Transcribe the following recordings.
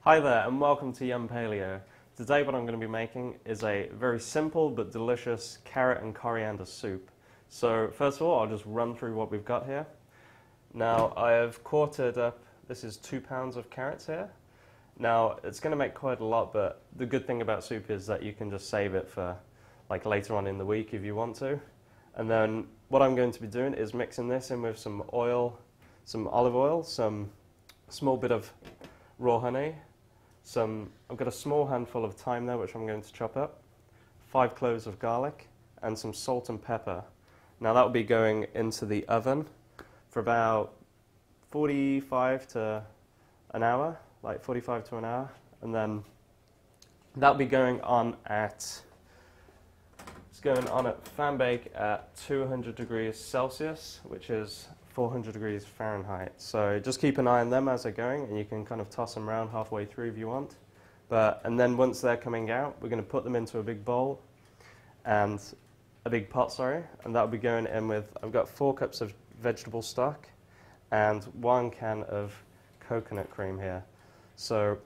Hi there and welcome to Yum Paleo. Today what I'm going to be making is a very simple but delicious carrot and coriander soup. So first of all I'll just run through what we've got here. Now I have quartered up, this is 2 pounds of carrots here. Now it's going to make quite a lot, but the good thing about soup is that you can just save it for like later on in the week if you want to. And then what I'm going to be doing is mixing this in with some oil, some olive oil, some small bit of raw honey, I've got a small handful of thyme there which I'm going to chop up, 5 cloves of garlic and some salt and pepper. Now that will be going into the oven for about 45 to an hour, like 45 to an hour, and then that'll be going on at fan bake at 200 degrees Celsius, which is 400 degrees Fahrenheit. So just keep an eye on them as they're going, and you can kind of toss them around halfway through if you want. And then once they're coming out, we're going to put them into a big bowl, and a big pot, and that'll be going in with, I've got 4 cups of vegetable stock and 1 can of coconut cream here. So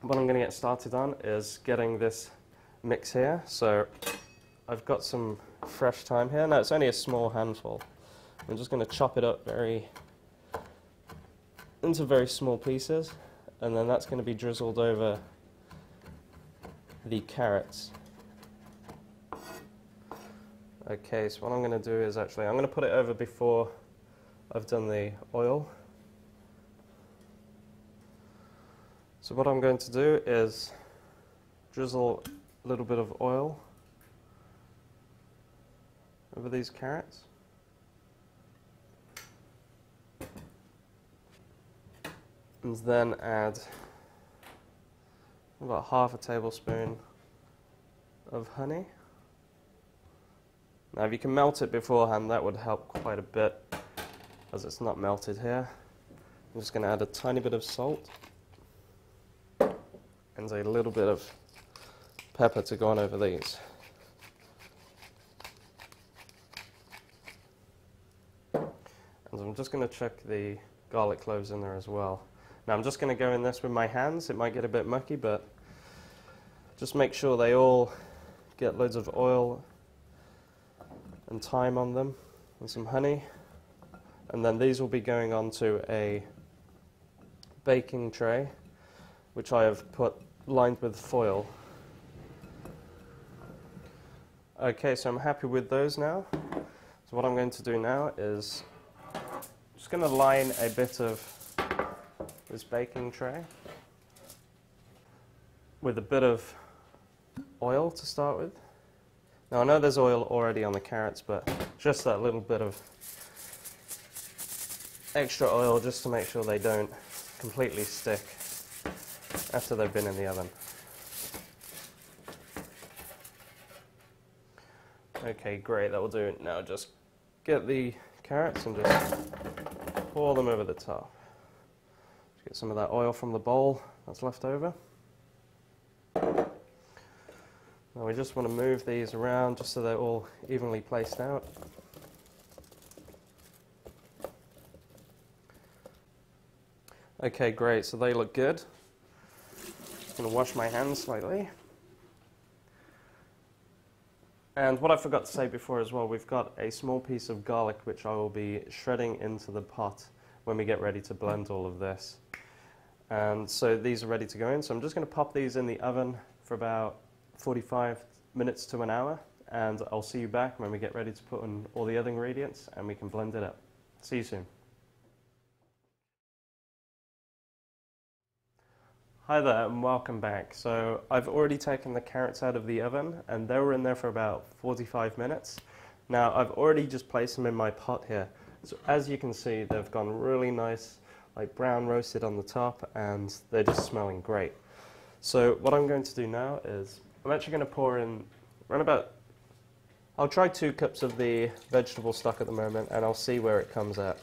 what I'm going to get started on is getting this mix here. So I've got some fresh thyme here. Now it's only a small handful. I'm just going to chop it up into very small pieces, and then that's going to be drizzled over the carrots. Okay, so what I'm going to do is I'm going to put it over before I've done the oil. So what I'm going to do is drizzle a little bit of oil over these carrots. And then add about half a tablespoon of honey. Now if you can melt it beforehand, that would help quite a bit, as it's not melted here. I'm just going to add a tiny bit of salt and a little bit of pepper to go on over these. And I'm just going to check the garlic cloves in there as well. Now I'm just going to go in this with my hands. It might get a bit mucky, but just make sure they all get loads of oil and thyme on them and some honey. And then these will be going onto a baking tray, which I have lined with foil. Okay, so I'm happy with those now. So what I'm going to do now is just going to line a bit of this baking tray with a bit of oil to start with. Now I know there's oil already on the carrots, but just that little bit of extra oil just to make sure they don't completely stick after they've been in the oven. Okay, great, that will do it. Now just get the carrots and just pour them over the top. Get some of that oil from the bowl that's left over. Now we just want to move these around just so they're all evenly placed out. Okay, great, so they look good. Just going to wash my hands slightly. And what I forgot to say before as well, we've got a small piece of garlic which I will be shredding into the pot when we get ready to blend all of this. And so these are ready to go in. So I'm just going to pop these in the oven for about 45 minutes to an hour, and I'll see you back when we get ready to put in all the other ingredients and we can blend it up. See you soon. Hi there and welcome back. So I've already taken the carrots out of the oven and they were in there for about 45 minutes. Now I've already just placed them in my pot here. So as you can see, they've gone really nice, like brown roasted on the top, and they're just smelling great. So what I'm going to do now is I'm actually going to pour in I'll try 2 cups of the vegetable stock at the moment, and I'll see where it comes at.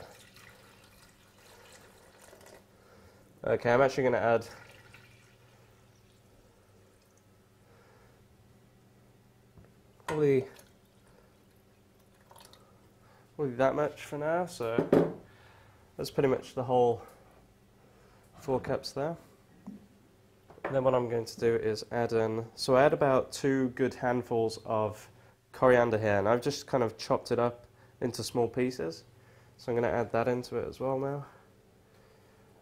Okay, I'm actually going to add probably that much for now, so that's pretty much the whole 4 cups there. Then what I'm going to do is add in, so I add about 2 good handfuls of coriander here, and I've just kind of chopped it up into small pieces. So I'm going to add that into it as well now.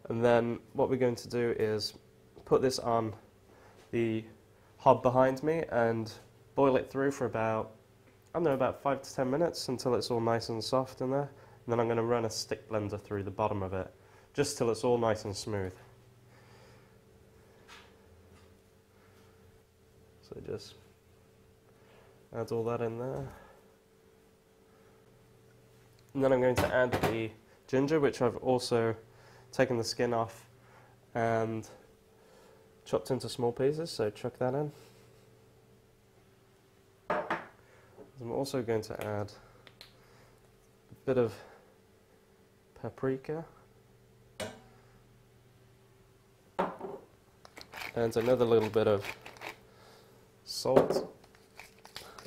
And then what we're going to do is put this on the hob behind me and boil it through for about, I don't know, about 5 to 10 minutes until it's all nice and soft in there. And then I'm going to run a stick blender through the bottom of it, just till it's all nice and smooth. So just add all that in there. And then I'm going to add the ginger, which I've also taken the skin off and chopped into small pieces, so chuck that in. I'm also going to add a bit of paprika and another little bit of salt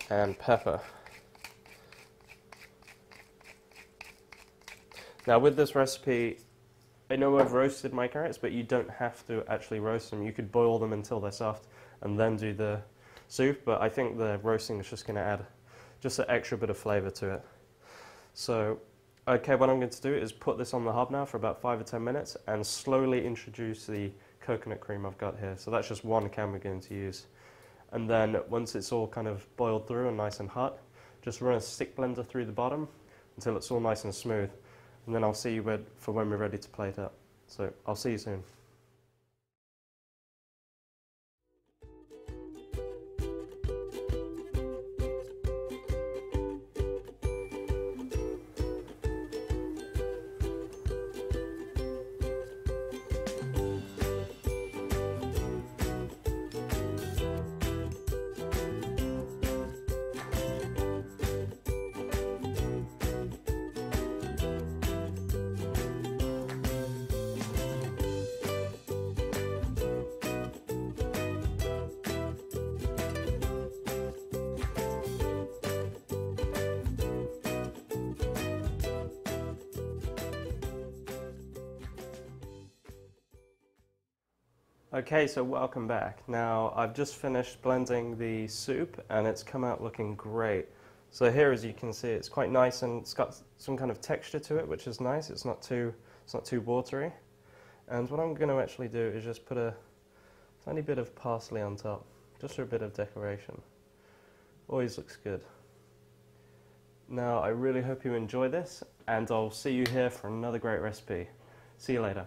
and pepper. Now with this recipe, I know I've roasted my carrots, but you don't have to actually roast them. You could boil them until they're soft and then do the soup, but I think the roasting is just going to add just an extra bit of flavour to it. So, okay, what I'm going to do is put this on the hob now for about 5 or 10 minutes and slowly introduce the coconut cream I've got here. So that's just 1 can we're going to use. And then once it's all kind of boiled through and nice and hot, just run a stick blender through the bottom until it's all nice and smooth. And then I'll see you for when we're ready to plate up. So I'll see you soon. Okay, so welcome back. Now I've just finished blending the soup and it's come out looking great. So here, as you can see, it's quite nice and it's got some kind of texture to it, which is nice. It's not too watery. And what I'm going to actually do is just put a tiny bit of parsley on top, just for a bit of decoration. Always looks good. Now I really hope you enjoy this, and I'll see you here for another great recipe. See you later.